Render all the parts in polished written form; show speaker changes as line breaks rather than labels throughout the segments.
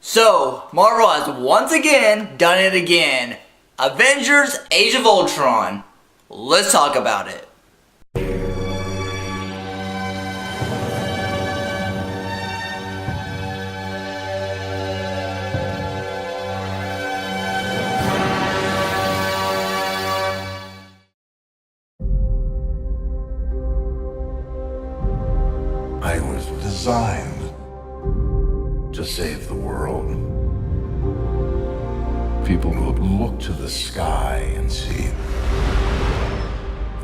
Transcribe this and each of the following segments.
So, Marvel has once again done it again. Avengers Age of Ultron. Let's talk about it.
I was designed to save the world. People will look to the sky and see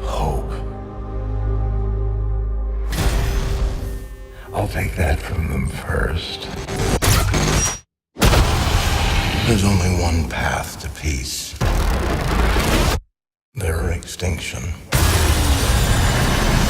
hope. I'll take that from them first. There's only one path to peace. Their extinction.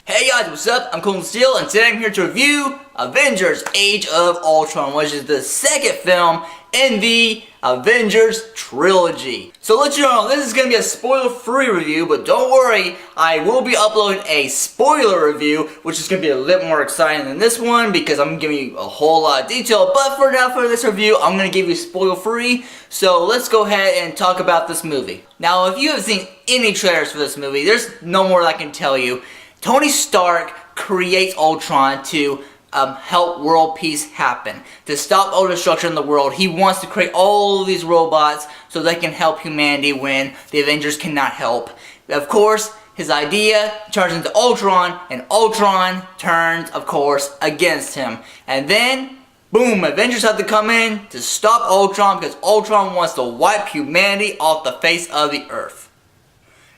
Hey guys, what's up? I'm Kolton and today I'm here to review Avengers Age of Ultron, which is the second film in the Avengers trilogy. So let you know, this is going to be a spoiler-free review, but don't worry, I will be uploading a spoiler review, which is going to be a little more exciting than this one because I'm giving you a whole lot of detail. But for now, for this review, I'm going to give you spoiler-free. So let's go ahead and talk about this movie. Now, if you have seen any trailers for this movie, there's no more I can tell you. Tony Stark creates Ultron to help world peace happen. To stop all destruction in the world, he wants to create all of these robots so they can help humanity when the Avengers cannot help. Of course, his idea turns into Ultron, and Ultron turns, of course, against him. And then, boom, Avengers have to come in to stop Ultron because Ultron wants to wipe humanity off the face of the earth.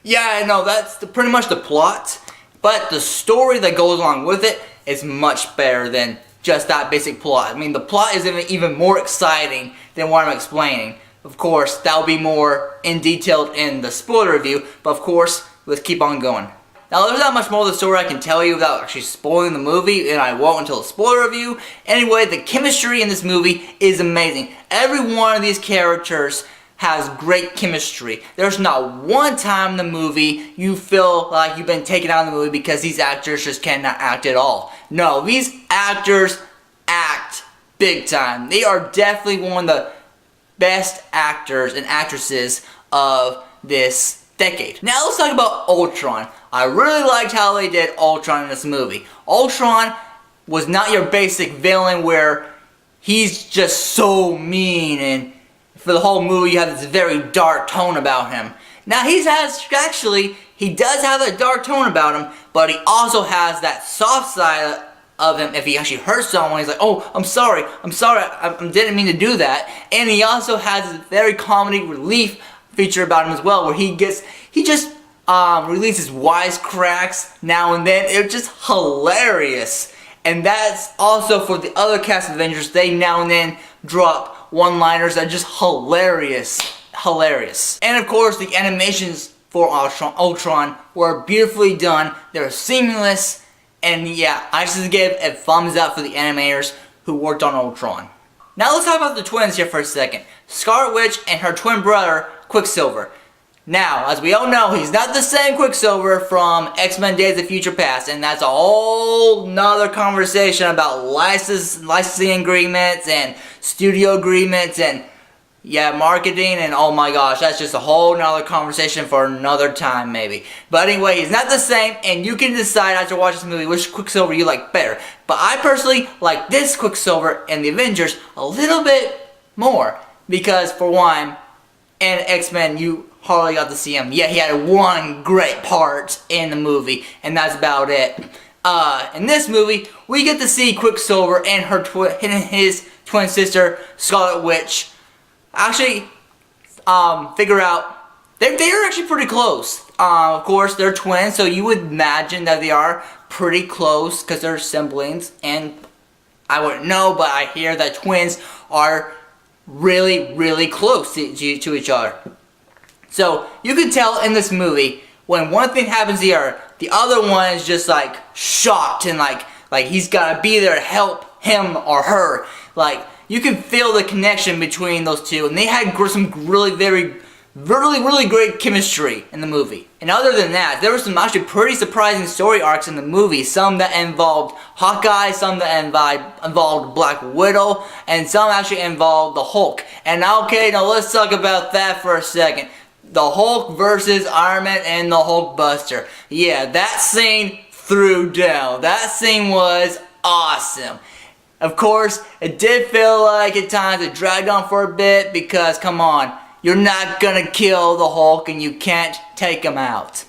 Yeah, I know, that's pretty much the plot. But the story that goes along with it is much better than just that basic plot. I mean, the plot is even more exciting than what I'm explaining. Of course, that'll be more in detail in the spoiler review, but of course, let's keep on going. Now, there's not much more of the story I can tell you without actually spoiling the movie, and I won't until the spoiler review. Anyway, the chemistry in this movie is amazing. Every one of these characters has great chemistry. There's not one time in the movie you feel like you've been taken out of the movie because these actors just cannot act at all. No, these actors act big time. They are definitely one of the best actors and actresses of this decade. Now let's talk about Ultron. I really liked how they did Ultron in this movie. Ultron was not your basic villain where he's just so mean and for the whole movie you have this very dark tone about him. Now he does have a dark tone about him, but he also has that soft side of him. If he actually hurts someone, he's like, oh, I'm sorry, I didn't mean to do that. And he also has this very comedy relief feature about him as well, where he just releases wisecracks now and then. It's just hilarious. And that's also for the other cast of Avengers. They now and then drop one-liners that are just hilarious. And of course, the animations for Ultron were beautifully done. They're seamless. And yeah, I just give a thumbs up for the animators who worked on Ultron. Now let's talk about the twins here for a second. Scarlet Witch and her twin brother, Quicksilver. Now, as we all know, he's not the same Quicksilver from X-Men Days of Future Past, and that's a whole nother conversation about licensing agreements and studio agreements and, yeah, marketing, and oh my gosh, that's just a whole nother conversation for another time, maybe. But anyway, he's not the same, and you can decide after watching this movie which Quicksilver you like better. But I personally like this Quicksilver in the Avengers a little bit more, because for one, in X-Men, you hardly got to see him. Yeah, he had one great part in the movie, and that's about it. In this movie, we get to see Quicksilver and his twin sister, Scarlet Witch, actually figure out they're actually pretty close. Of course, they're twins, so you would imagine that they are pretty close because they're siblings. And I wouldn't know, but I hear that twins are really, really close to each other. So you can tell in this movie when one thing happens here, the other one is just like shocked and like he's gotta be there to help him or her. Like you can feel the connection between those two, and they had some really very really great chemistry in the movie. And other than that, there were some actually pretty surprising story arcs in the movie. Some that involved Hawkeye, some that involved Black Widow, and some actually involved the Hulk. And okay, now let's talk about that for a second. The Hulk versus Iron Man and the Hulkbuster. Yeah, that scene threw down. That scene was awesome. Of course, it did feel like at times it dragged on for a bit because, come on, you're not gonna kill the Hulk and you can't take him out.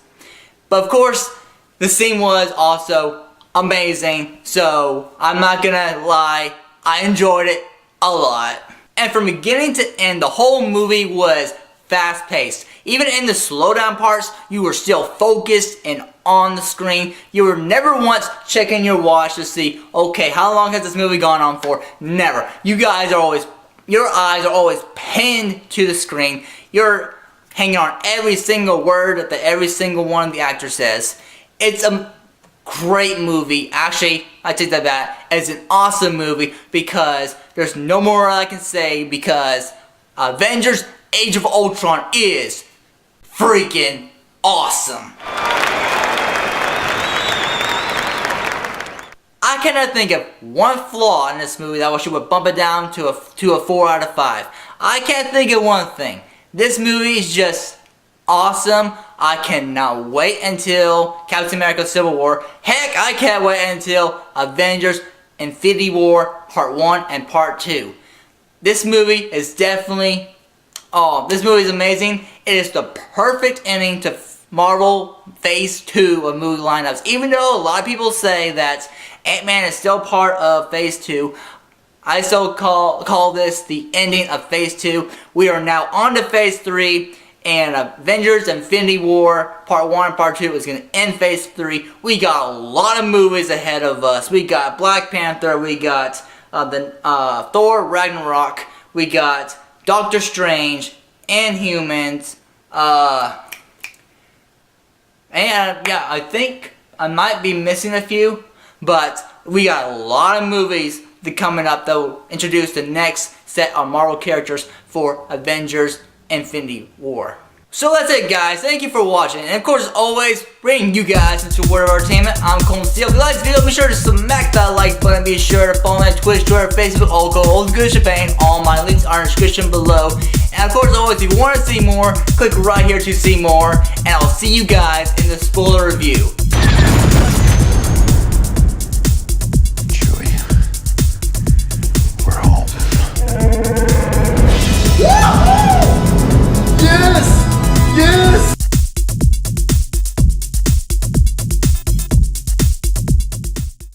But of course, the scene was also amazing, so I'm not gonna lie, I enjoyed it a lot. And from beginning to end, the whole movie was fast-paced. Even in the slowdown parts, you were still focused and on the screen. You were never once checking your watch to see, okay, how long has this movie gone on for? Never. Your eyes are always pinned to the screen. You're hanging on every single word that every single one of the actors says. It's a great movie. Actually, I take that back. It's an awesome movie because there's no more I can say because Avengers Age of Ultron is freaking awesome. I cannot think of one flaw in this movie that would bump it down to a 4 out of 5. I can't think of one thing. This movie is just awesome. I cannot wait until Captain America Civil War. Heck, I can't wait until Avengers Infinity War Part 1 and Part 2. This movie is definitely... Oh, this movie is amazing. It is the perfect ending to Marvel Phase 2 of movie lineups. Even though a lot of people say that Ant-Man is still part of Phase 2, I still call this the ending of Phase 2. We are now on to Phase 3, and Avengers Infinity War Part 1 and Part 2 is going to end Phase 3. We got a lot of movies ahead of us. We got Black Panther, we got Thor Ragnarok, we got Doctor Strange, Inhumans, and yeah, I think I might be missing a few, but we got a lot of movies coming up that will introduce the next set of Marvel characters for Avengers Infinity War. So that's it, guys. Thank you for watching. And of course, as always, bringing you guys into World of Entertainment. I'm Kolton. If you like this video, be sure to smack that like button. Be sure to follow me on Twitch, Twitter, Facebook, all the good shebang. All my links are in the description below. And of course, as always, if you want to see more, click right here to see more. And I'll see you guys in the spoiler review.